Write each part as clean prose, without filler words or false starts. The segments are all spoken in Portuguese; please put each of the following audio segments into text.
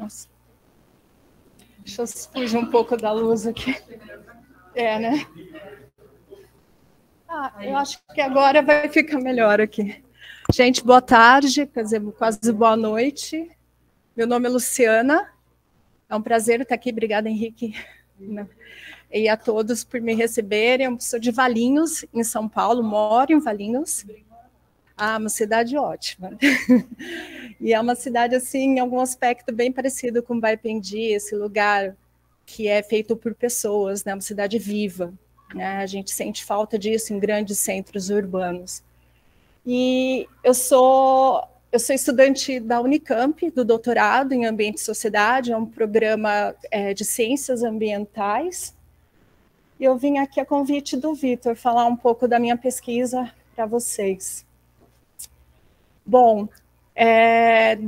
Nossa. Deixa eu fugir um pouco da luz aqui. Né? Eu acho que agora vai ficar melhor aqui. Gente, boa tarde, quer dizer, quase boa noite. Meu nome é Luciana. É um prazer estar aqui. Obrigada, Henrique. E a todos por me receberem. Eu sou de Valinhos, em São Paulo, moro em Valinhos. Uma cidade ótima. E é uma cidade, assim, em algum aspecto bem parecido com Baipendi, esse lugar que é feito por pessoas, né? Uma cidade viva. Né? A gente sente falta disso em grandes centros urbanos. E eu sou estudante da Unicamp, do doutorado em Ambiente e Sociedade, é um programa de ciências ambientais. E eu vim aqui a convite do Vitor falar um pouco da minha pesquisa para vocês. Bom,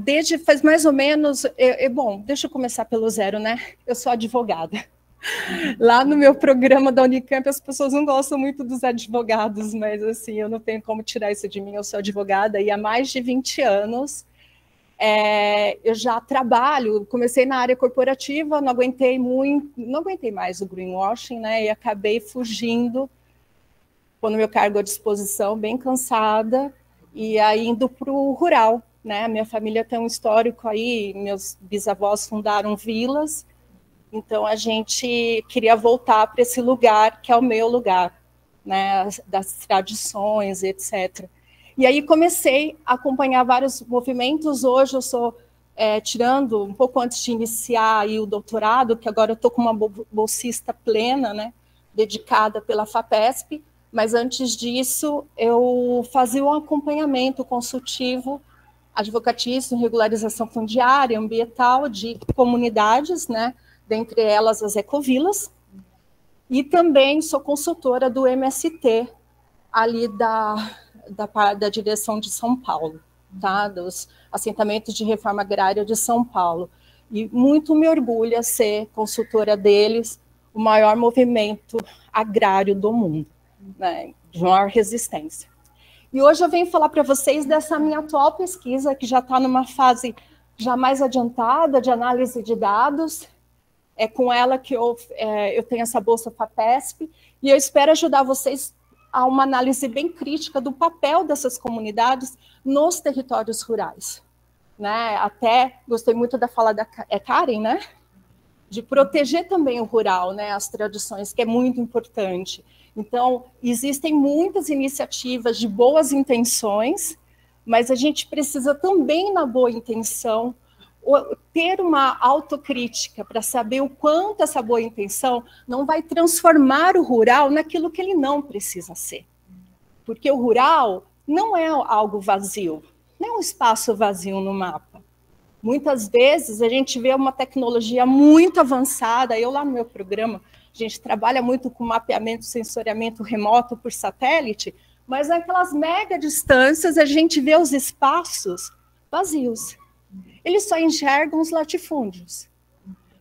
desde faz mais ou menos... bom, deixa eu começar pelo zero, né? Eu sou advogada. Lá no meu programa da Unicamp, as pessoas não gostam muito dos advogados, mas assim, eu não tenho como tirar isso de mim, eu sou advogada, e há mais de 20 anos eu já trabalho, comecei na área corporativa, não aguentei mais o greenwashing, né, e acabei fugindo, pondo meu cargo à disposição, bem cansada, e aí indo para o rural, né, minha família tem um histórico aí, meus bisavós fundaram vilas, então a gente queria voltar para esse lugar que é o meu lugar, né, das tradições, etc. E aí comecei a acompanhar vários movimentos. Hoje eu sou, tirando um pouco antes de iniciar aí o doutorado, que agora eu estou com uma bolsista plena, né, dedicada pela FAPESP, mas antes disso eu fazia um acompanhamento consultivo advocatício, regularização fundiária, ambiental de comunidades, né, dentre elas as ecovilas, e também sou consultora do MST, ali da direção de São Paulo, tá? Dos assentamentos de reforma agrária de São Paulo. E muito me orgulha ser consultora deles, o maior movimento agrário do mundo, né? De maior resistência. E hoje eu venho falar para vocês dessa minha atual pesquisa, que já está numa fase já mais adiantada de análise de dados. É com ela que eu tenho essa bolsa FAPESP, e eu espero ajudar vocês a uma análise bem crítica do papel dessas comunidades nos territórios rurais. Né? Até gostei muito da fala da Karen, né? De proteger também o rural, né? As tradições, que é muito importante. Então, existem muitas iniciativas de boas intenções, mas a gente precisa também, na boa intenção, ter uma autocrítica para saber o quanto essa boa intenção não vai transformar o rural naquilo que ele não precisa ser. Porque o rural não é algo vazio, não é um espaço vazio no mapa. Muitas vezes a gente vê uma tecnologia muito avançada, eu lá no meu programa, a gente trabalha muito com mapeamento, sensoriamento remoto por satélite, mas naquelas mega distâncias a gente vê os espaços vazios. Eles só enxergam os latifúndios,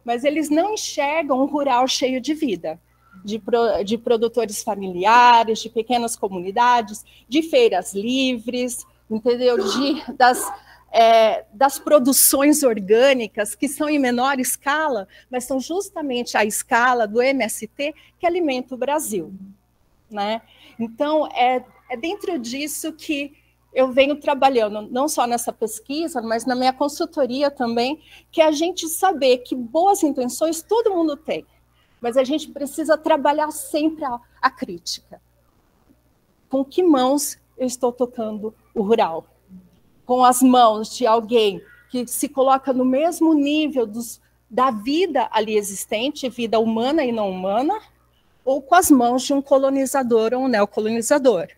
mas eles não enxergam um rural cheio de vida, de produtores familiares, de pequenas comunidades, de feiras livres, entendeu? Das produções orgânicas, que são em menor escala, mas são justamente a escala do MST que alimenta o Brasil. Né? Então, é dentro disso que eu venho trabalhando, não só nessa pesquisa, mas na minha consultoria também, que é a gente saber que boas intenções todo mundo tem, mas a gente precisa trabalhar sempre a crítica. Com que mãos eu estou tocando o rural? Com as mãos de alguém que se coloca no mesmo nível da vida ali existente, vida humana e não humana, ou com as mãos de um colonizador ou um neocolonizador?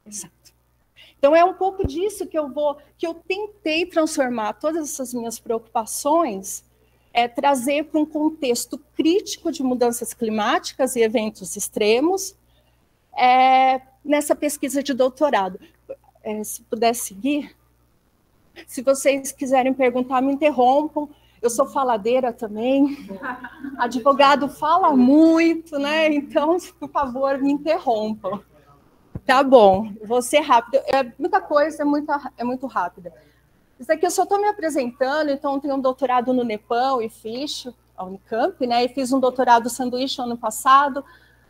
Exato. Então, é um pouco disso que eu tentei transformar todas essas minhas preocupações, trazer para um contexto crítico de mudanças climáticas e eventos extremos, nessa pesquisa de doutorado. Se puder seguir. Se vocês quiserem perguntar, me interrompam. Eu sou faladeira também. Advogado fala muito, né? Então, por favor, me interrompam. Tá bom, vou ser rápida. Muita coisa é muito rápida. Isso aqui eu só estou me apresentando, então tenho um doutorado no Nepal e FISH, a Unicamp, né? E fiz um doutorado sanduíche ano passado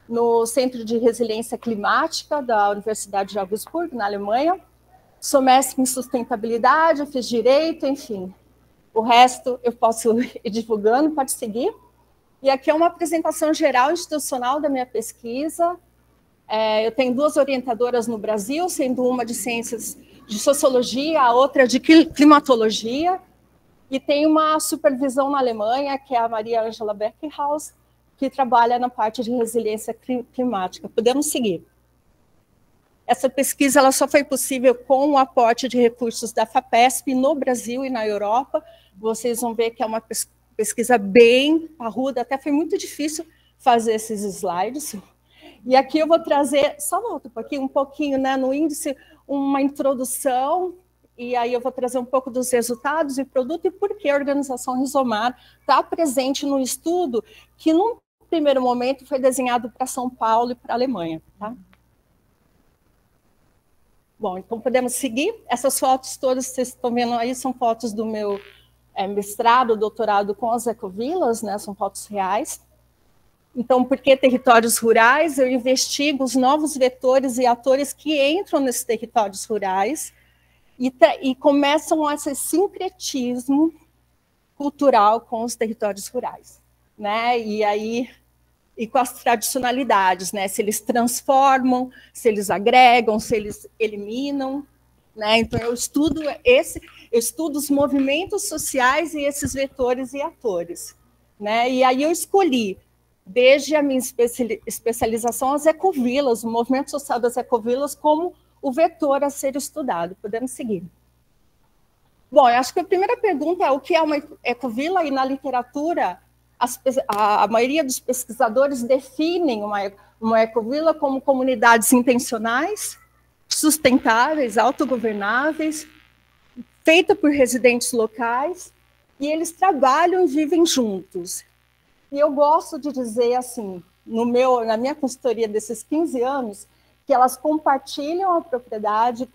no Centro de Resiliência Climática da Universidade de Augsburg, na Alemanha. Sou mestre em sustentabilidade, fiz direito, enfim. O resto eu posso ir divulgando, pode seguir. E aqui é uma apresentação geral institucional da minha pesquisa. Eu tenho 2 orientadoras no Brasil, sendo uma de ciências de sociologia, a outra de climatologia, e tem uma supervisão na Alemanha, que é a Maria Angela Beckhaus, que trabalha na parte de resiliência climática. Podemos seguir. Essa pesquisa ela só foi possível com o aporte de recursos da FAPESP no Brasil e na Europa. Vocês vão ver que é uma pesquisa bem parruda, até foi muito difícil fazer esses slides. E aqui eu vou trazer, só volto um pouquinho, né, no índice, uma introdução, e aí eu vou trazer um pouco dos resultados e produto e por que a organização Rizomar está presente no estudo que, num primeiro momento, foi desenhado para São Paulo e para a Alemanha. Tá? Bom, então podemos seguir. Essas fotos todas que vocês estão vendo aí são fotos do meu mestrado, doutorado com as ecovilas, né, são fotos reais. Então, por que territórios rurais? Eu investigo os novos vetores e atores que entram nesses territórios rurais e começam esse sincretismo cultural com os territórios rurais, né? E com as tradicionalidades, né? Se eles transformam, se eles agregam, se eles eliminam, né? Então eu estudo os movimentos sociais e esses vetores e atores, né? E aí eu escolhi desde a minha especialização, as ecovilas, o movimento social das ecovilas como o vetor a ser estudado. Podemos seguir. Bom, eu acho que a primeira pergunta é o que é uma ecovila, e na literatura, a maioria dos pesquisadores definem uma ecovila como comunidades intencionais, sustentáveis, autogovernáveis, feita por residentes locais, e eles trabalham e vivem juntos. E eu gosto de dizer, assim, na minha consultoria desses 15 anos, que elas compartilham a propriedade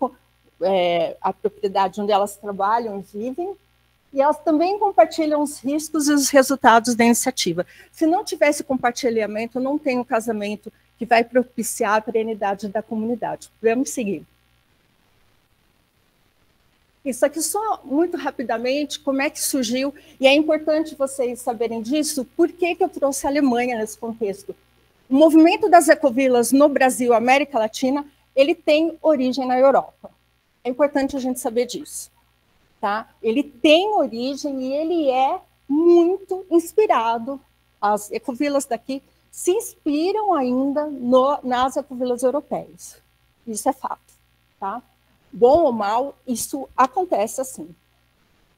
onde elas trabalham e vivem, e elas também compartilham os riscos e os resultados da iniciativa. Se não tivesse compartilhamento, não tem um casamento que vai propiciar a perenidade da comunidade. Vamos seguir. Isso aqui só muito rapidamente, como é que surgiu, e é importante vocês saberem disso, por que eu trouxe a Alemanha nesse contexto. O movimento das ecovilas no Brasil, América Latina, ele tem origem na Europa. É importante a gente saber disso. Tá? Ele tem origem e ele é muito inspirado, as ecovilas daqui se inspiram ainda nas ecovilas europeias. Isso é fato. Tá? Bom ou mal, isso acontece assim.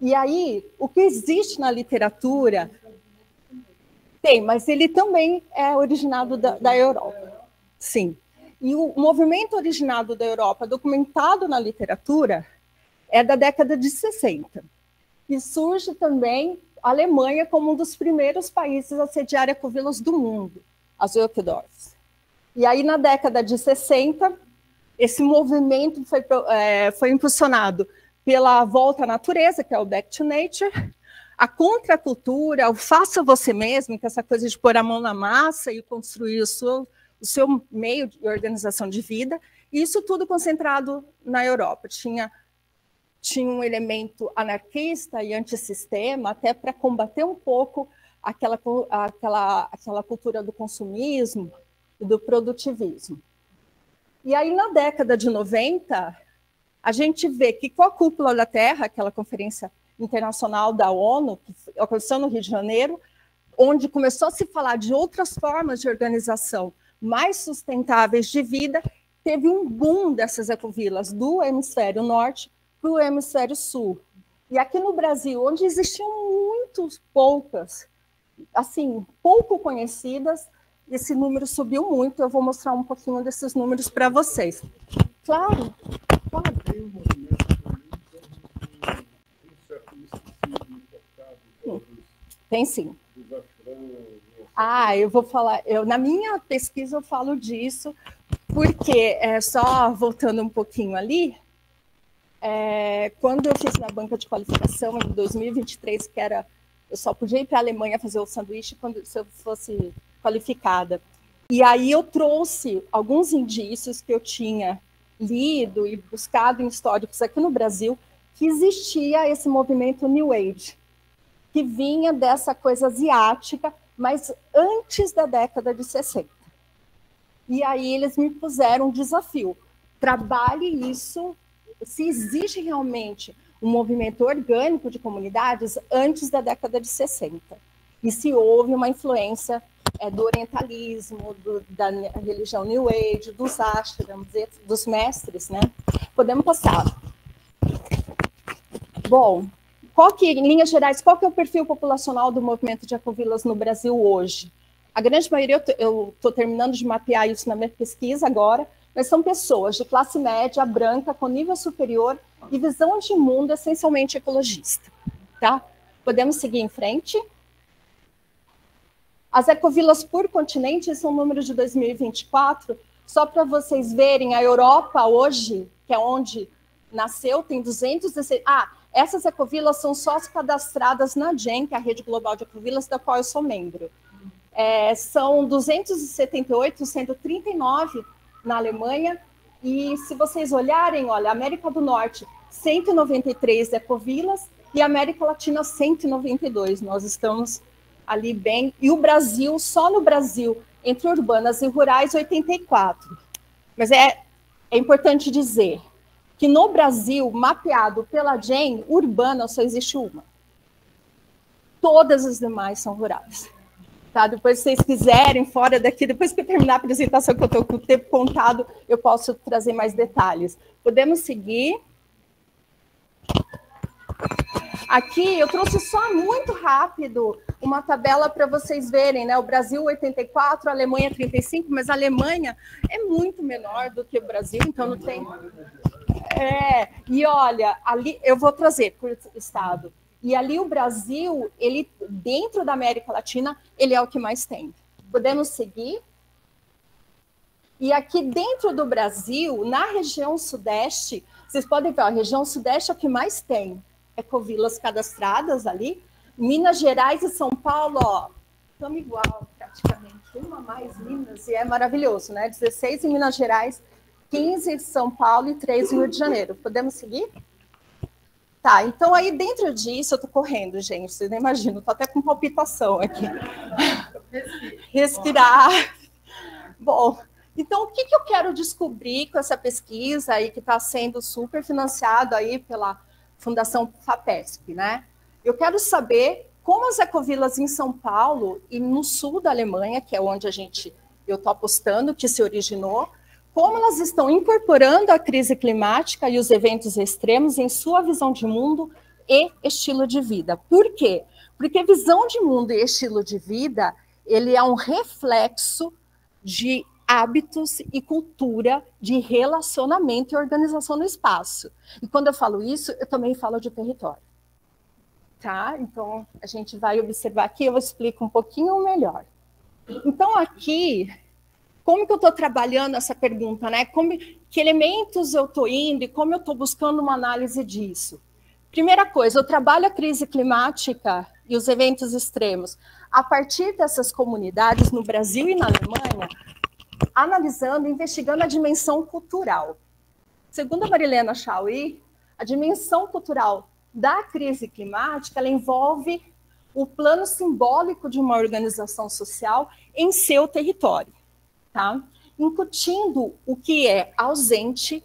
E aí, o que existe na literatura tem, mas ele também é originado da Europa. Sim. E o movimento originado da Europa, documentado na literatura, é da década de 60. E surge também a Alemanha como um dos primeiros países a sediar ecovilas do mundo, as Ökodorfs. E aí, na década de 60, esse movimento foi impulsionado pela volta à natureza, que é o Back to Nature, a contracultura, o faça você mesmo, que é essa coisa de pôr a mão na massa e construir o seu meio de organização de vida, e isso tudo concentrado na Europa. Tinha um elemento anarquista e antissistema, até para combater um pouco aquela cultura do consumismo e do produtivismo. E aí, na década de 90, a gente vê que com a Cúpula da Terra, aquela conferência internacional da ONU, que aconteceu no Rio de Janeiro, onde começou a se falar de outras formas de organização mais sustentáveis de vida, teve um boom dessas ecovilas do hemisfério norte para o hemisfério sul. E aqui no Brasil, onde existiam muito poucas, assim, pouco conhecidas, esse número subiu muito. Eu vou mostrar um pouquinho desses números para vocês. Claro, claro. Tem sim. Eu vou falar, na minha pesquisa eu falo disso, porque, só voltando um pouquinho ali, Quando eu fiz na banca de qualificação, em 2023, que era, eu só podia ir para a Alemanha fazer o sanduíche se eu fosse qualificada. E aí eu trouxe alguns indícios que eu tinha lido e buscado em históricos aqui no Brasil, que existia esse movimento New Age, que vinha dessa coisa asiática, mas antes da década de 60. E aí eles me puseram um desafio. Trabalhe isso, se existe realmente um movimento orgânico de comunidades antes da década de 60. E se houve uma influência do orientalismo, da religião New Age, dos ashrams, dos mestres, né? Podemos passar. Bom, em linhas gerais, qual que é o perfil populacional do movimento de ecovilas no Brasil hoje? A grande maioria, eu estou terminando de mapear isso na minha pesquisa agora, mas são pessoas de classe média, branca, com nível superior e visão de mundo essencialmente ecologista. Tá? Podemos seguir em frente? As ecovilas por continente, esse é um número de 2024, só para vocês verem, a Europa hoje, que é onde nasceu, tem 216... essas ecovilas são só as cadastradas na GEM, que é a Rede Global de Ecovilas, da qual eu sou membro. São 278, sendo 39 na Alemanha, e se vocês olharem, olha, América do Norte, 193 ecovilas, e América Latina, 192. Nós estamos ali bem, e o Brasil, só no Brasil, entre urbanas e rurais, 84. Mas é importante dizer que no Brasil, mapeado pela GEM, urbana só existe uma. Todas as demais são rurais. Tá? Depois, se vocês quiserem, fora daqui, depois que eu terminar a apresentação, que eu estou com o tempo contado, eu posso trazer mais detalhes. Podemos seguir. Aqui, eu trouxe só muito rápido uma tabela para vocês verem, né? O Brasil, 84, a Alemanha, 35, mas a Alemanha é muito menor do que o Brasil, então não tem... E olha, ali eu vou trazer por estado. E ali o Brasil, ele dentro da América Latina, ele é o que mais tem. Podemos seguir? E aqui dentro do Brasil, na região sudeste, vocês podem ver, a região sudeste é o que mais tem ecovilas cadastradas ali. Minas Gerais e São Paulo, ó, estamos igual praticamente. Uma mais Minas, e é maravilhoso, né? 16 em Minas Gerais, 15 em São Paulo e 3 em Rio de Janeiro. Podemos seguir? Tá, então aí dentro disso, eu tô correndo, gente, vocês nem imaginam, tô até com palpitação aqui. Respirar. Bom, então o que eu quero descobrir com essa pesquisa aí que está sendo super financiado aí pela Fundação FAPESP, né? Eu quero saber como as ecovilas em São Paulo e no sul da Alemanha, que é onde eu estou apostando que se originou, como elas estão incorporando a crise climática e os eventos extremos em sua visão de mundo e estilo de vida. Por quê? Porque visão de mundo e estilo de vida, ele é um reflexo de hábitos e cultura de relacionamento e organização no espaço. E quando eu falo isso, eu também falo de território. Tá? Então, a gente vai observar aqui, eu explico um pouquinho melhor. Então, aqui... Como que eu estou trabalhando essa pergunta, né? Que elementos eu estou indo e como eu estou buscando uma análise disso? Primeira coisa, eu trabalho a crise climática e os eventos extremos a partir dessas comunidades no Brasil e na Alemanha, analisando, investigando a dimensão cultural. Segundo a Marilena Chauí, a dimensão cultural da crise climática, ela envolve o plano simbólico de uma organização social em seu território. Tá? Incutindo o que é ausente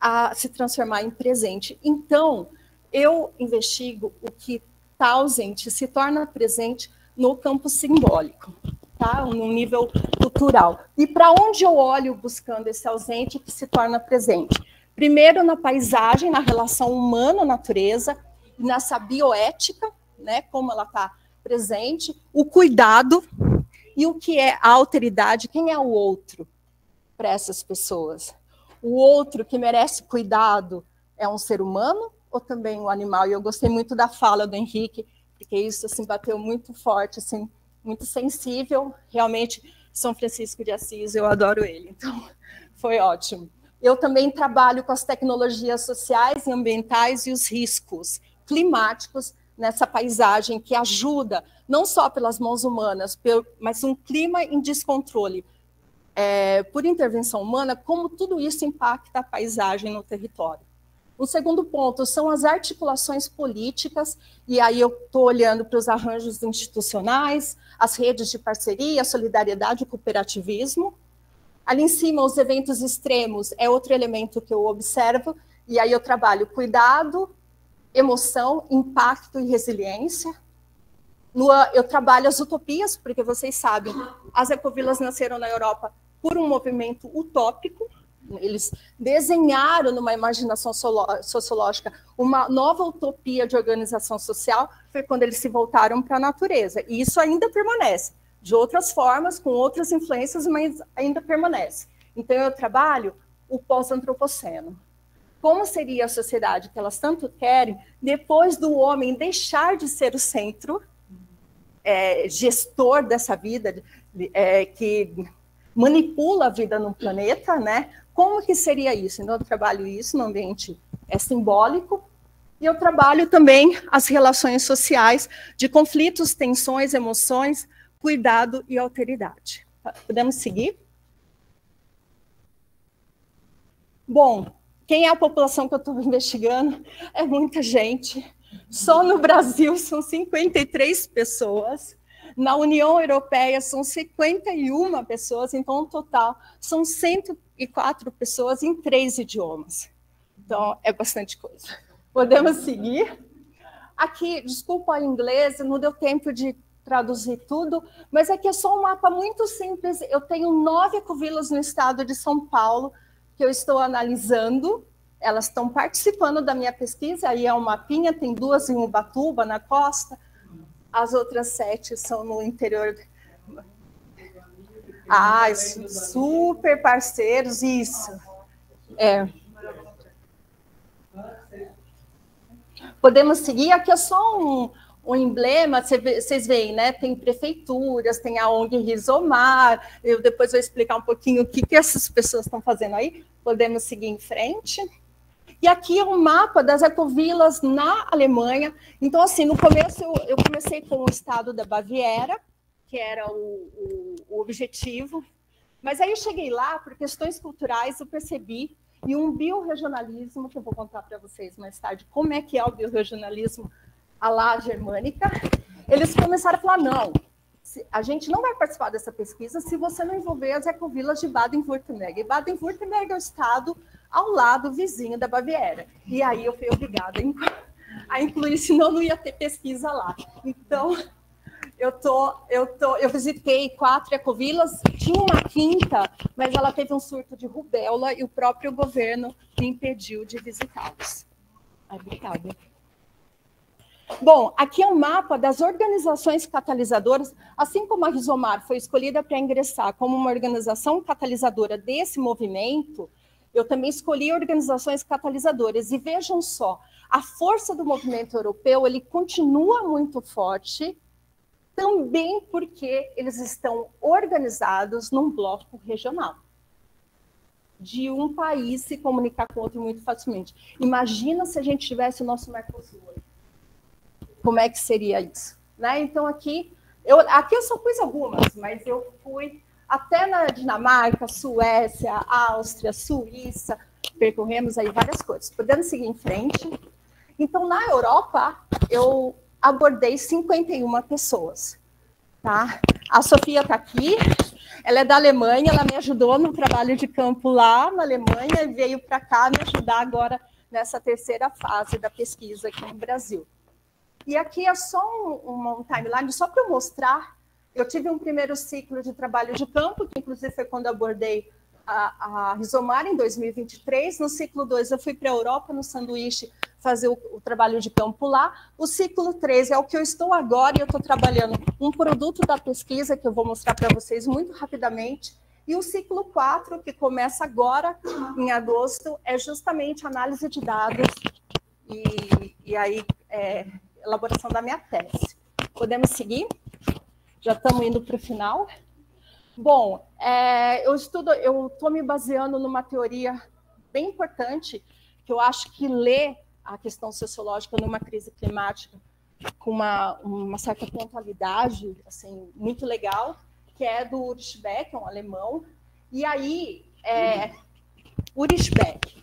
a se transformar em presente. Então, eu investigo o que está ausente, se torna presente no campo simbólico, tá? No nível cultural. E para onde eu olho buscando esse ausente que se torna presente? Primeiro, na paisagem, na relação humano-natureza, nessa bioética, né, como ela está presente, o cuidado. E o que é a alteridade? Quem é o outro para essas pessoas? O outro que merece cuidado é um ser humano ou também um animal? E eu gostei muito da fala do Henrique, porque isso assim, bateu muito forte, assim, muito sensível. Realmente, São Francisco de Assis, eu adoro ele. Então, foi ótimo. Eu também trabalho com as tecnologias sociais e ambientais e os riscos climáticos nessa paisagem que ajuda, não só pelas mãos humanas, mas um clima em descontrole por intervenção humana, como tudo isso impacta a paisagem no território. O segundo ponto são as articulações políticas, e aí eu estou olhando para os arranjos institucionais, as redes de parceria, a solidariedade e o cooperativismo. Ali em cima, os eventos extremos é outro elemento que eu observo, e aí eu trabalho cuidado, emoção, impacto e resiliência. Eu trabalho as utopias, porque vocês sabem, as ecovilas nasceram na Europa por um movimento utópico. Eles desenharam numa imaginação sociológica uma nova utopia de organização social, foi quando eles se voltaram para a natureza. E isso ainda permanece, de outras formas, com outras influências, mas ainda permanece. Então, eu trabalho o pós-antropoceno. Como seria a sociedade que elas tanto querem depois do homem deixar de ser o centro, gestor dessa vida, que manipula a vida no planeta, né? Como que seria isso? Então, eu trabalho isso no ambiente simbólico, e eu trabalho também as relações sociais de conflitos, tensões, emoções, cuidado e alteridade. Podemos seguir? Bom, quem é a população que eu estou investigando? É muita gente. Só no Brasil são 53 pessoas. Na União Europeia são 51 pessoas, então, no total, são 104 pessoas em 3 idiomas. Então, é bastante coisa. Podemos seguir? Aqui, desculpa o inglês, não deu tempo de traduzir tudo, mas aqui é só um mapa muito simples. Eu tenho 9 ecovilas no estado de São Paulo, que eu estou analisando. Elas estão participando da minha pesquisa, aí é um mapinha, tem 2 em Ubatuba, na costa, as outras 7 são no interior. Super parceiros, isso. Podemos seguir, aqui é só um emblema, vocês veem, né? Tem prefeituras, tem a ONG Rizomar, eu depois vou explicar um pouquinho o que essas pessoas estão fazendo aí. Podemos seguir em frente. E aqui é um mapa das ecovilas na Alemanha. Então, assim, no começo eu comecei com o estado da Baviera, que era o objetivo. Mas aí eu cheguei lá, por questões culturais, eu percebi, e um biorregionalismo, que eu vou contar para vocês mais tarde, como é que é o biorregionalismo à la germânica, eles começaram a falar, não, a gente não vai participar dessa pesquisa se você não envolver as ecovilas de Baden-Württemberg. E Baden-Württemberg é o estado ao lado vizinho da Baviera. E aí eu fui obrigada a incluir, senão não ia ter pesquisa lá. Então, eu visitei 4 ecovilas, tinha uma quinta, mas ela teve um surto de rubéola e o próprio governo me impediu de visitá-los. Obrigada. Bom, aqui é um mapa das organizações catalisadoras, assim como a Rizomar foi escolhida para ingressar como uma organização catalisadora desse movimento, eu também escolhi organizações catalisadoras. E vejam só, a força do movimento europeu, ele continua muito forte, também porque eles estão organizados num bloco regional. De um país se comunicar com outro muito facilmente. Imagina se a gente tivesse o nosso Mercosul. Como é que seria isso? Né? Então, aqui eu só pus algumas, mas eu fui até na Dinamarca, Suécia, Áustria, Suíça, percorremos aí várias coisas. Podemos seguir em frente. Então, na Europa, eu abordei 51 pessoas. Tá? A Sofia está aqui, ela é da Alemanha, ela me ajudou no trabalho de campo lá na Alemanha e veio para cá me ajudar agora nessa terceira fase da pesquisa aqui no Brasil. E aqui é só um timeline, só para eu mostrar. Eu tive um primeiro ciclo de trabalho de campo, que inclusive foi quando abordei a Rizomar em 2023. No ciclo 2, eu fui para a Europa, no Sanduíche, fazer o trabalho de campo lá. O ciclo 3 é o que eu estou agora, e eu estou trabalhando um produto da pesquisa, que eu vou mostrar para vocês muito rapidamente. E o ciclo 4, que começa agora, em agosto, é justamente análise de dados e aí elaboração da minha tese. Podemos seguir? Já estamos indo para o final. Bom, eu estou me baseando numa teoria bem importante, que eu acho que lê a questão sociológica numa crise climática com uma certa pontualidade, assim, muito legal, que é do Ulrich Beck, um alemão. E aí, Ulrich Beck,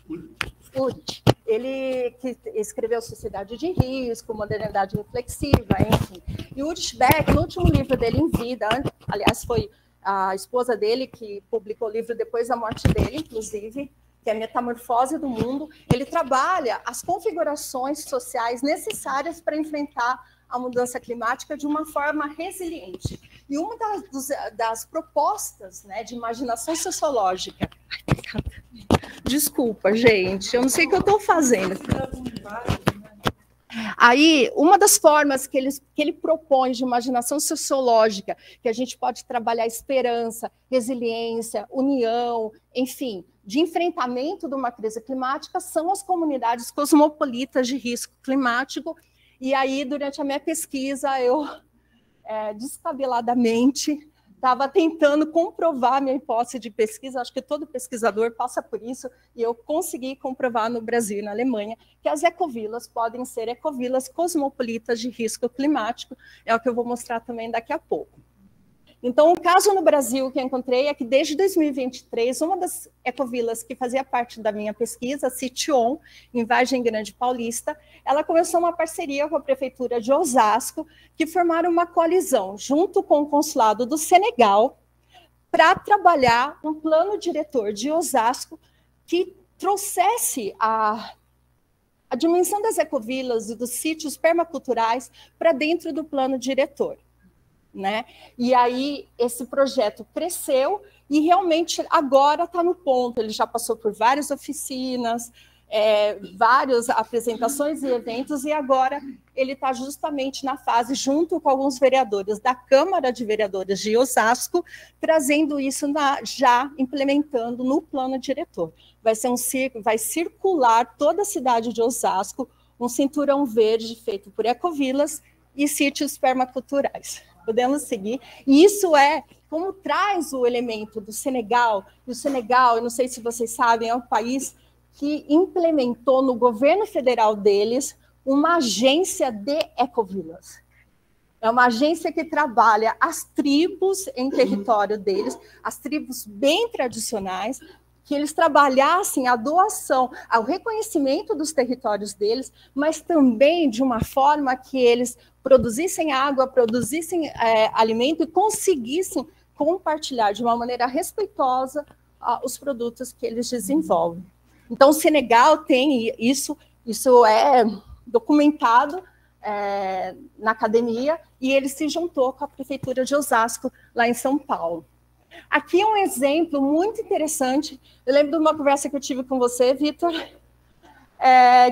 ele que escreveu Sociedade de Risco, Modernidade Reflexiva, enfim. E Ulrich Beck, no último livro dele em vida, aliás, foi a esposa dele que publicou o livro depois da morte dele, inclusive, que é a Metamorfose do Mundo, ele trabalha as configurações sociais necessárias para enfrentar a mudança climática de uma forma resiliente. E uma das propostas, né, de imaginação sociológica... Desculpa, gente, eu não sei o que eu estou fazendo. Aí, uma das formas que ele propõe de imaginação sociológica, que a gente pode trabalhar esperança, resiliência, união, enfim, de enfrentamento de uma crise climática, são as comunidades cosmopolitas de risco climático. E aí, durante a minha pesquisa, eu, descabeladamente, estava tentando comprovar minha hipótese de pesquisa, acho que todo pesquisador passa por isso, e eu consegui comprovar no Brasil e na Alemanha que as ecovilas podem ser ecovilas cosmopolitas de risco climático, é o que eu vou mostrar também daqui a pouco. Então, o caso no Brasil que eu encontrei é que desde 2023, uma das ecovilas que fazia parte da minha pesquisa, a Cition, em Vargem Grande Paulista, ela começou uma parceria com a Prefeitura de Osasco, que formaram uma coalizão, junto com o Consulado do Senegal, para trabalhar um plano diretor de Osasco que trouxesse a dimensão das ecovilas e dos sítios permaculturais para dentro do plano diretor. Né? E aí esse projeto cresceu e realmente agora está no ponto, ele já passou por várias oficinas, várias apresentações e eventos, e agora ele está justamente na fase, junto com alguns vereadores da Câmara de Vereadores de Osasco, trazendo isso, já implementando no plano diretor. Vai circular toda a cidade de Osasco um cinturão verde feito por ecovilas e sítios permaculturais. Podemos seguir. E isso como traz o elemento do Senegal, e o Senegal, eu não sei se vocês sabem, é um país que implementou no governo federal deles uma agência de ecovilas. É uma agência que trabalha as tribos em território deles, as tribos bem tradicionais, que eles trabalhassem a doação, o reconhecimento dos territórios deles, mas também de uma forma que eles produzissem água, produzissem alimento e conseguissem compartilhar de uma maneira respeitosa os produtos que eles desenvolvem. Então, o Senegal tem isso é documentado na academia, e ele se juntou com a Prefeitura de Osasco, lá em São Paulo. Aqui é um exemplo muito interessante. Eu lembro de uma conversa que eu tive com você, Vitor,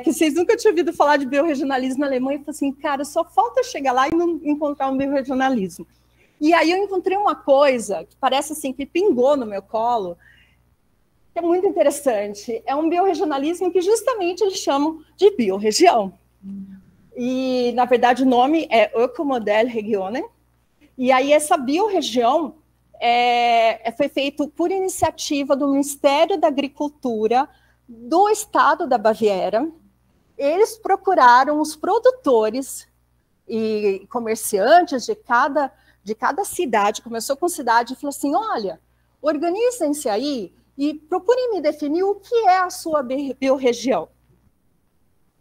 que vocês nunca tinham ouvido falar de biorregionalismo na Alemanha, e falei assim, cara, só falta chegar lá e não encontrar um biorregionalismo. E aí eu encontrei uma coisa que parece assim, que pingou no meu colo, que é muito interessante. É um biorregionalismo que justamente eles chamam de biorregião. E, na verdade, o nome é Ökomodellregionen. E aí essa biorregião foi feito por iniciativa do Ministério da Agricultura do Estado da Baviera. Eles procuraram os produtores e comerciantes de cada cidade, começou com cidade, e falou assim, olha, organizem-se aí e procurem me definir o que é a sua biorregião.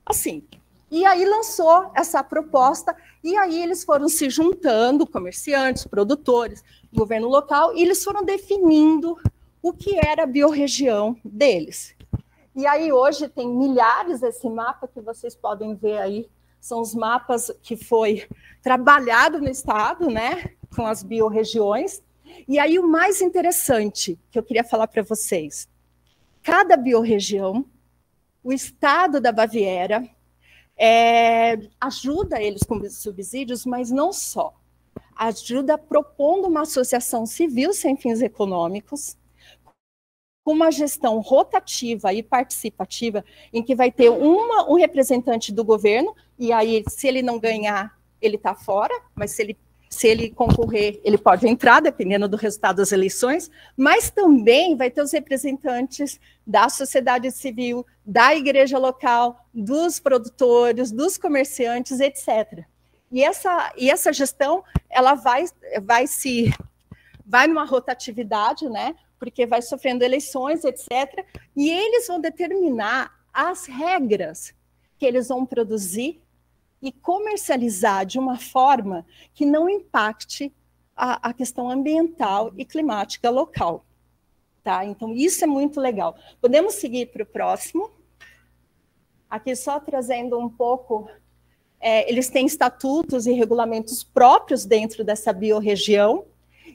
Assim, e aí lançou essa proposta, e aí eles foram se juntando, comerciantes, produtores, governo local, e eles foram definindo o que era a biorregião deles. E aí hoje tem milhares, esse mapa que vocês podem ver aí, são os mapas que foi trabalhado no estado, né, com as biorregiões. E aí o mais interessante que eu queria falar para vocês, cada biorregião, o estado da Baviera, ajuda eles com subsídios, mas não só. Ajuda propondo uma associação civil sem fins econômicos, com uma gestão rotativa e participativa, em que vai ter um representante do governo, e aí, se ele não ganhar, ele está fora, mas se ele se ele concorrer, ele pode entrar, dependendo do resultado das eleições, mas também vai ter os representantes da sociedade civil, da igreja local, dos produtores, dos comerciantes, etc. E essa gestão, ela vai numa rotatividade, né? Porque vai sofrendo eleições, etc. E eles vão determinar as regras que eles vão produzir e comercializar de uma forma que não impacte a questão ambiental e climática local. Tá? Então, isso é muito legal. Podemos seguir para o próximo. Aqui só trazendo um pouco, eles têm estatutos e regulamentos próprios dentro dessa biorregião,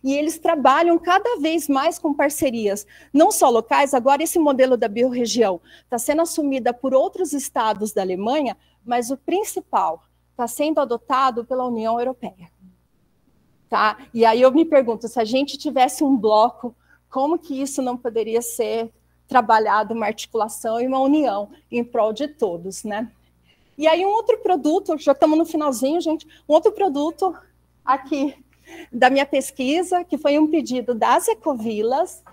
e eles trabalham cada vez mais com parcerias, não só locais. Agora, esse modelo da biorregião está sendo assumida por outros estados da Alemanha, mas o principal está sendo adotado pela União Europeia. Tá? E aí eu me pergunto, se a gente tivesse um bloco, como que isso não poderia ser trabalhado, uma articulação e uma união em prol de todos, né? E aí um outro produto, já estamos no finalzinho, gente, um outro produto aqui da minha pesquisa, que foi um pedido das ecovilas,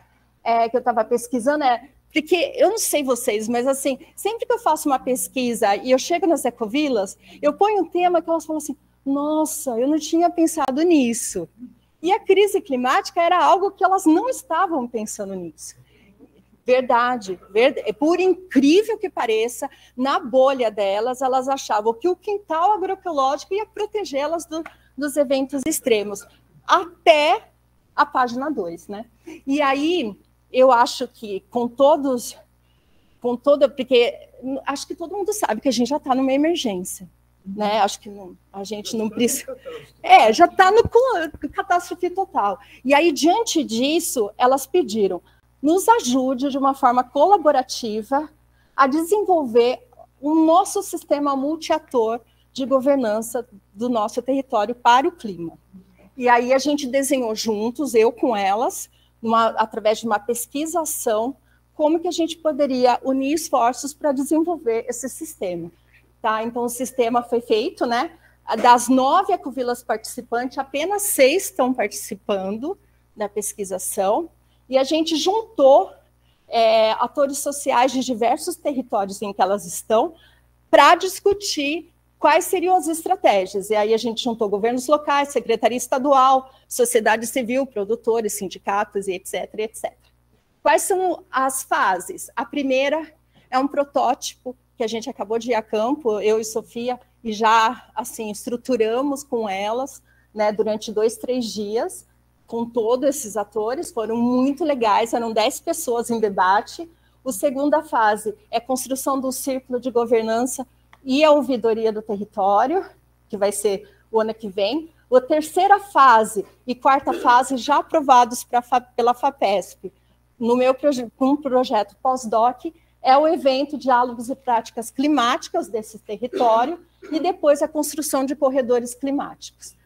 que eu estava pesquisando, porque eu não sei vocês, mas assim, sempre que eu faço uma pesquisa e eu chego nas ecovilas, eu ponho um tema que elas falam assim, nossa, eu não tinha pensado nisso. E a crise climática era algo que elas não estavam pensando nisso. Verdade, por incrível que pareça, na bolha delas, elas achavam que o quintal agroecológico ia protegê-las dos eventos extremos, até a página 2, né? E aí, eu acho que porque acho que todo mundo sabe que a gente já está numa emergência, né? Acho que a gente não precisa... já está no catástrofe total. E aí, diante disso, elas pediram, nos ajude de uma forma colaborativa a desenvolver o nosso sistema multiator de governança do nosso território para o clima. E aí a gente desenhou juntos, eu com elas, através de uma pesquisação, como que a gente poderia unir esforços para desenvolver esse sistema. Tá? Então, o sistema foi feito, né? Das 9 ecovilas participantes, apenas 6 estão participando da pesquisação, e a gente juntou atores sociais de diversos territórios em que elas estão para discutir quais seriam as estratégias. E aí a gente juntou governos locais, secretaria estadual, sociedade civil, produtores, sindicatos, e etc, etc. Quais são as fases? A primeira é um protótipo que a gente acabou de ir a campo, eu e Sofia, e já assim estruturamos com elas, né, durante 2, 3 dias, com todos esses atores, foram muito legais, eram 10 pessoas em debate. A segunda fase é construção do círculo de governança e a ouvidoria do território, que vai ser o ano que vem. A terceira fase e quarta fase já aprovados pela FAPESP, no meu projeto pós-doc, é o evento Diálogos e Práticas Climáticas desse território e depois a construção de corredores climáticos.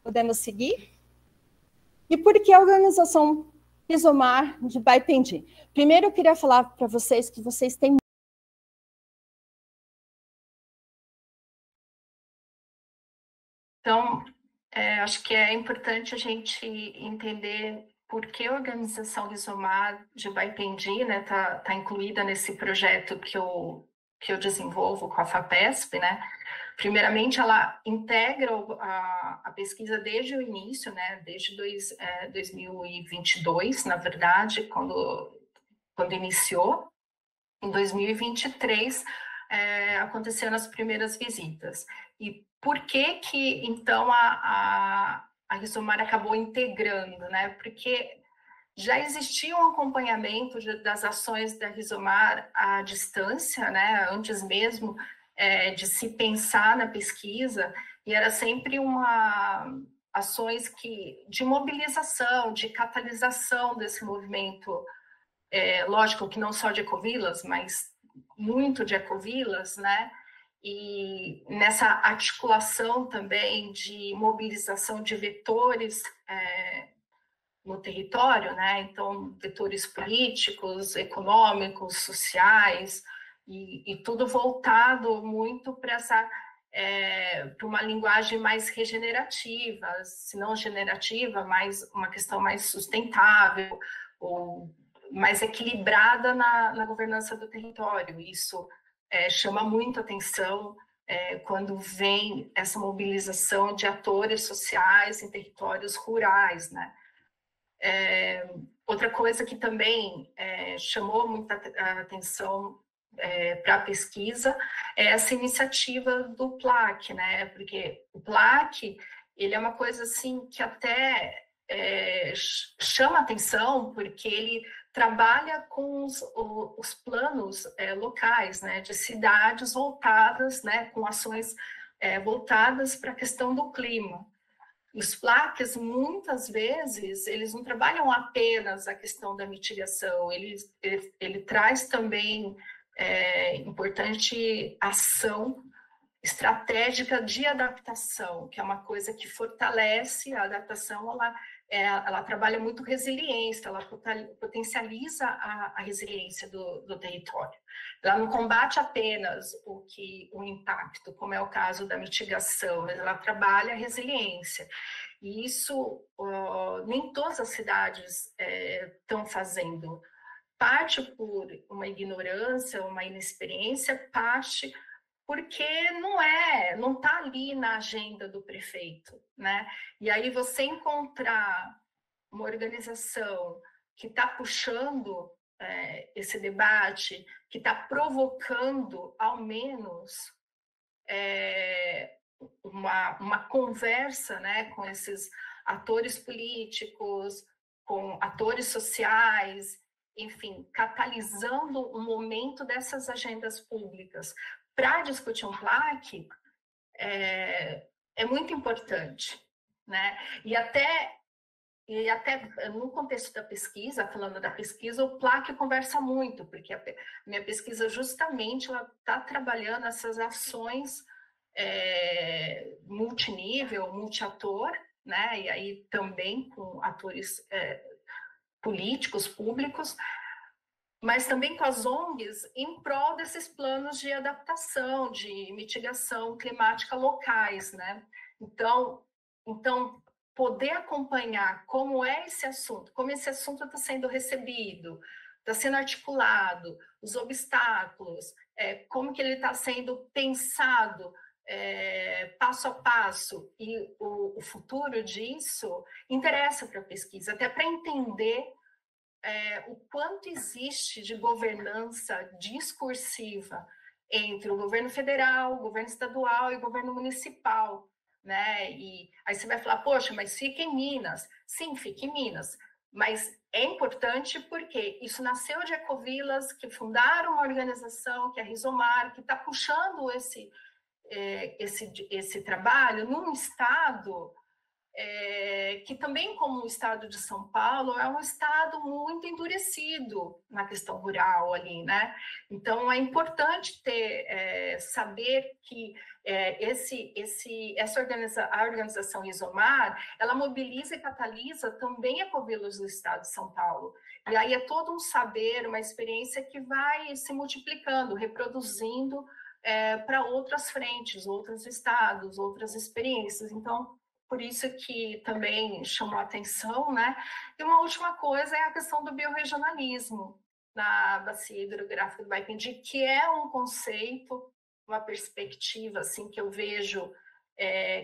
Podemos seguir? E por que a organização Rizomar de Baipendi? Primeiro, eu queria falar para vocês que vocês têm... Então, acho que é importante a gente entender por que a organização Rizomar de Baipendi, né, tá incluída nesse projeto que eu desenvolvo com a FAPESP, né? Primeiramente, ela integra a pesquisa desde o início, né, desde 2022, na verdade, quando iniciou. Em 2023, aconteceram as primeiras visitas. E por que então a Rizomar acabou integrando, né? Porque já existia um acompanhamento das ações da Rizomar à distância, né? Antes mesmo de se pensar na pesquisa, e era sempre ações de mobilização, de catalisação desse movimento, lógico que não só de ecovilas, mas muito de ecovilas, né? E nessa articulação também de mobilização de vetores no território, né? Então, vetores políticos, econômicos, sociais, e tudo voltado muito para para uma linguagem mais regenerativa, se não generativa, mais uma questão mais sustentável, ou mais equilibrada na governança do território. Isso chama muito atenção quando vem essa mobilização de atores sociais em territórios rurais, né? Outra coisa que também chamou muita atenção para a pesquisa é essa iniciativa do PLAC, né? Porque o PLAC, ele é uma coisa assim que até chama atenção, porque ele trabalha com os planos locais, né? De cidades voltadas, né? Com ações voltadas para a questão do clima. Os plaques, muitas vezes, eles não trabalham apenas a questão da mitigação, ele traz também importante ação estratégica de adaptação, que é uma coisa que fortalece a adaptação. Ela trabalha muito resiliência, ela potencializa a resiliência do território. Ela não combate apenas o impacto, como é o caso da mitigação, mas ela trabalha a resiliência. E isso nem todas as cidades estão fazendo. Parte por uma ignorância, uma inexperiência, parte porque não está ali na agenda do prefeito, né? E aí você encontrar uma organização que está puxando esse debate, que está provocando, ao menos, uma conversa, né, com esses atores políticos, com atores sociais, enfim, catalisando um momento dessas agendas públicas para discutir um PLAC é muito importante, né? E até no contexto da pesquisa, falando da pesquisa, o PLAC conversa muito, porque a minha pesquisa justamente ela está trabalhando essas ações multinível, multiator, né? E aí também com atores políticos, públicos, mas também com as ONGs em prol desses planos de adaptação, de mitigação climática locais, né? Então poder acompanhar como esse assunto está sendo recebido, está sendo articulado, os obstáculos, como que ele está sendo pensado passo a passo, e o futuro disso interessa para a pesquisa, até para entender o quanto existe de governança discursiva entre o governo federal, o governo estadual e o governo municipal, né? E aí você vai falar, poxa, mas fica em Minas. Sim, fica em Minas, mas é importante porque isso nasceu de ecovilas que fundaram uma organização, que é a Rizomar, que está puxando esse trabalho num estado que também, como o estado de São Paulo, é um estado muito endurecido na questão rural ali, né? Então, é importante saber que a organização Rizomar, ela mobiliza e catalisa também ecovilas do estado de São Paulo. E aí é todo um saber, uma experiência que vai se multiplicando, reproduzindo para outras frentes, outros estados, outras experiências. Então, por isso que também chamou a atenção, né? E uma última coisa é a questão do biorregionalismo na bacia hidrográfica do Baipindi, que é um conceito, uma perspectiva assim que eu vejo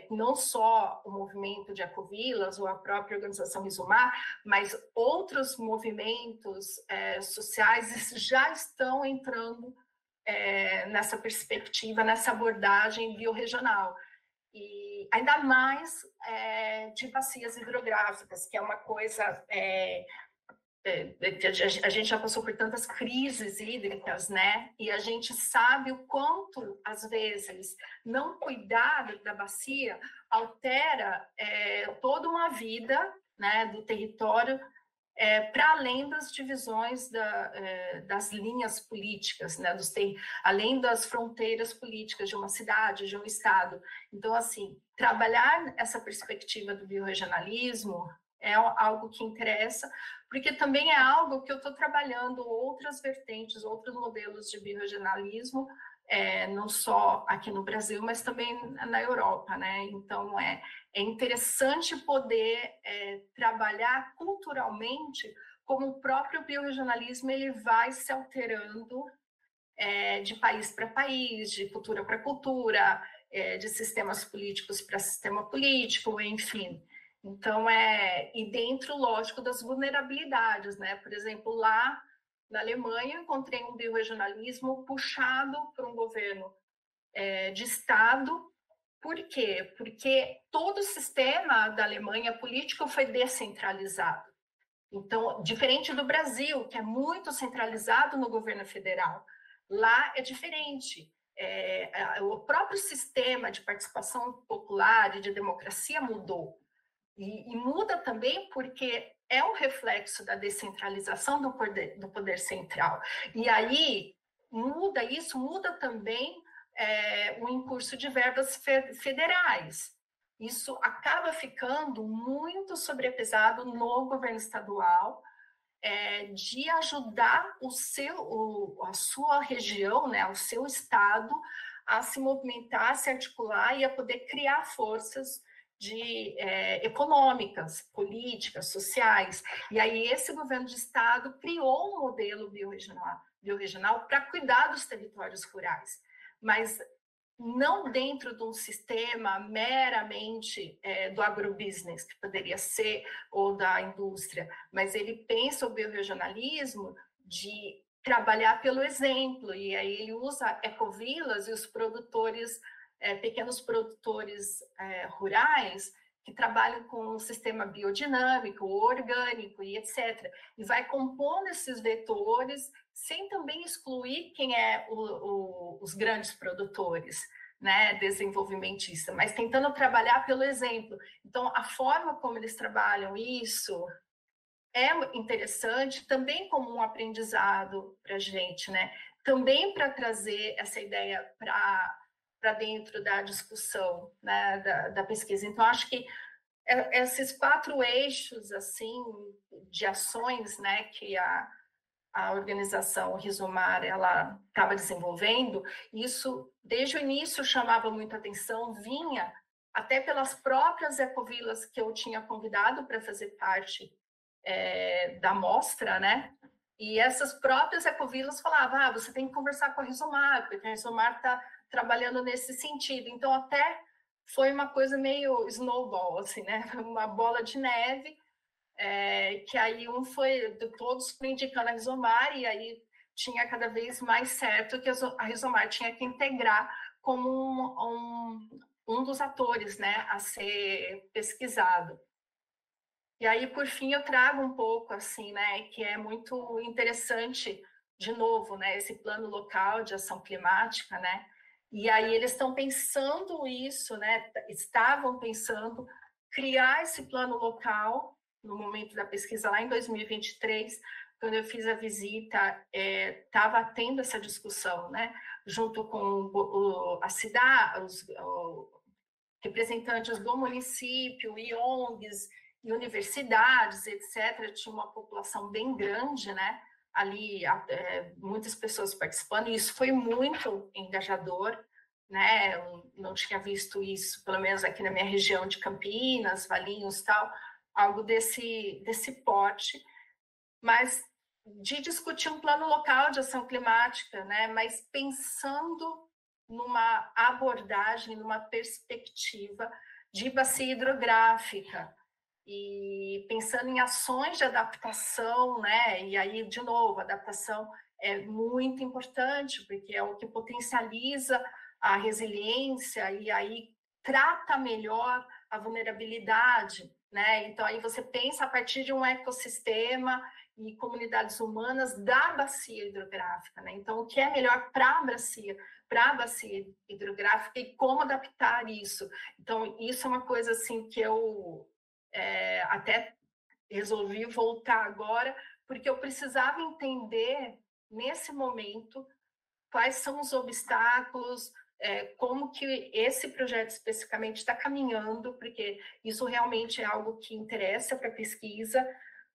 não só o movimento de ecovilas ou a própria organização Rizomar, mas outros movimentos sociais já estão entrando nessa perspectiva, nessa abordagem biorregional. E ainda mais de bacias hidrográficas, que é uma coisa... a gente já passou por tantas crises hídricas, né? E a gente sabe o quanto, às vezes, não cuidar da bacia altera toda uma vida, né, do território, para além das divisões das linhas políticas, né, além das fronteiras políticas de uma cidade, de um estado. Então, assim, trabalhar essa perspectiva do biorregionalismo é algo que interessa, porque também é algo que eu estou trabalhando outras vertentes, outros modelos de biorregionalismo não só aqui no Brasil, mas também na Europa, né? Então, é interessante poder trabalhar culturalmente como o próprio biorregionalismo ele vai se alterando de país para país, de cultura para cultura, de sistemas políticos para sistema político, enfim. Então, e dentro, lógico, das vulnerabilidades, né? Por exemplo, lá na Alemanha, encontrei um biorregionalismo puxado por um governo de Estado. Por quê? Porque todo o sistema da Alemanha político foi descentralizado. Então, diferente do Brasil, que é muito centralizado no governo federal, lá é diferente. O próprio sistema de participação popular e de democracia mudou. E muda também porque é um reflexo da descentralização do poder central. E aí, muda também o incurso de verbas federais. Isso acaba ficando muito sobrepesado no governo estadual, de ajudar a sua região, né, o seu estado, a se movimentar, a se articular e a poder criar forças econômicas, políticas, sociais. E aí esse governo de estado criou um modelo biorregional para cuidar dos territórios rurais. Mas não dentro de um sistema meramente do agrobusiness, que poderia ser, ou da indústria, mas ele pensa o biorregionalismo de trabalhar pelo exemplo, e aí ele usa ecovilas e os produtores, pequenos produtores rurais, que trabalham com um sistema biodinâmico, orgânico e etc. E vai compondo esses vetores, sem também excluir quem é os grandes produtores, né, desenvolvimentistas, mas tentando trabalhar pelo exemplo. Então, a forma como eles trabalham isso é interessante, também como um aprendizado para a gente, né? Também para trazer essa ideia para dentro da discussão, né, da pesquisa. Então, acho que esses 4 eixos assim de ações, né, que a organização Rizomar ela estava desenvolvendo, isso desde o início chamava muita atenção, vinha até pelas próprias ecovilas que eu tinha convidado para fazer parte da mostra, né? E essas próprias ecovilas falavam, você tem que conversar com a Rizomar, porque a Rizomar está trabalhando nesse sentido. Então, até foi uma coisa meio snowball, assim, né? Uma bola de neve, que aí todos foram indicando a Rizomar, e aí tinha cada vez mais certo que a Rizomar tinha que integrar como um dos atores, né, a ser pesquisado. E aí, por fim, eu trago um pouco, assim, né, que é muito interessante, de novo, né, esse plano local de ação climática, né, e aí eles estão pensando isso, né, estavam pensando criar esse plano local no momento da pesquisa lá em 2023, quando eu fiz a visita, estava tendo essa discussão, né, junto com a cidade, os representantes do município e ONGs, e universidades, etc., tinha uma população bem grande, né? Ali, muitas pessoas participando, e isso foi muito engajador, né? Eu não tinha visto isso, pelo menos aqui na minha região de Campinas, Valinhos, tal, algo desse porte, mas de discutir um plano local de ação climática, né? Mas pensando numa abordagem, numa perspectiva de bacia hidrográfica, e pensando em ações de adaptação, né? E aí, de novo, a adaptação é muito importante, porque é o que potencializa a resiliência e aí trata melhor a vulnerabilidade, né? Então, aí você pensa a partir de um ecossistema e comunidades humanas da bacia hidrográfica, né? Então, o que é melhor para a bacia hidrográfica e como adaptar isso. Então, isso é uma coisa assim que eu até resolvi voltar agora, porque eu precisava entender, nesse momento, quais são os obstáculos, como que esse projeto especificamente está caminhando, porque isso realmente é algo que interessa para a pesquisa,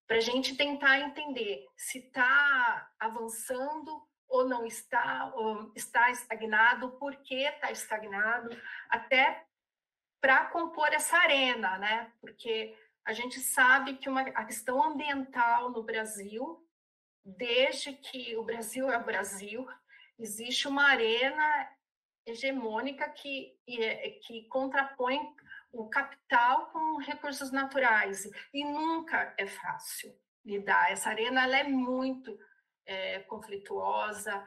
para a gente tentar entender se está avançando ou não está, ou está estagnado, por que está estagnado, até para compor essa arena, né? Porque a gente sabe que a questão ambiental no Brasil, desde que o Brasil é o Brasil, existe uma arena hegemônica que contrapõe o capital com recursos naturais, e nunca é fácil lidar. Essa arena ela é muito conflituosa,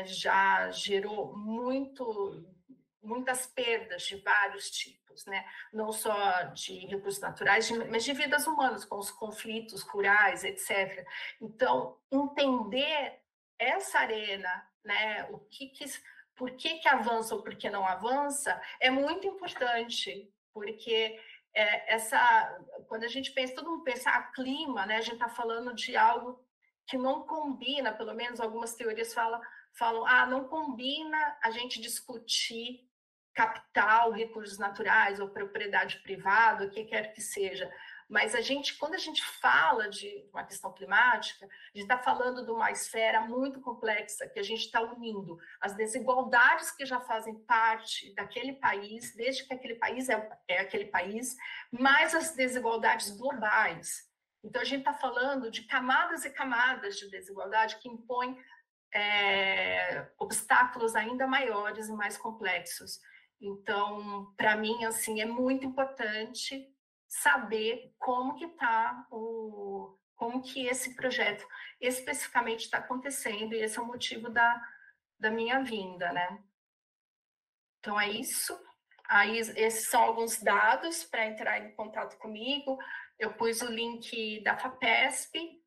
já gerou muitas perdas de vários tipos, né? Não só de recursos naturais, mas de vidas humanas, com os conflitos rurais, etc. Então, entender essa arena, né? Por que avança ou por que não avança, é muito importante, porque quando a gente pensa, todo mundo pensa, clima, né? A gente está falando de algo que não combina, pelo menos algumas teorias falam, não combina a gente discutir capital, recursos naturais ou propriedade privada, o que quer que seja. Mas quando a gente fala de uma questão climática, a gente está falando de uma esfera muito complexa, que a gente está unindo as desigualdades que já fazem parte daquele país, desde que aquele país é aquele país, mais as desigualdades globais. Então, a gente está falando de camadas e camadas de desigualdade que impõem obstáculos ainda maiores e mais complexos. Então, para mim, assim, é muito importante saber como que esse projeto especificamente está acontecendo, e esse é o motivo da minha vinda, né? Então, é isso. Aí, esses são alguns dados para entrar em contato comigo. Eu pus o link da FAPESP,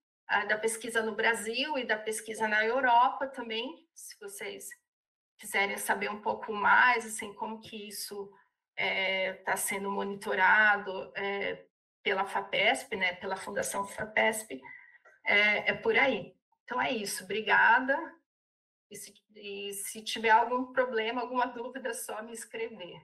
da pesquisa no Brasil e da pesquisa na Europa também, se vocês quiserem saber um pouco mais, assim, como que isso está sendo monitorado pela FAPESP, né, pela Fundação FAPESP, é por aí. Então é isso, obrigada. E se tiver algum problema, alguma dúvida, é só me escrever.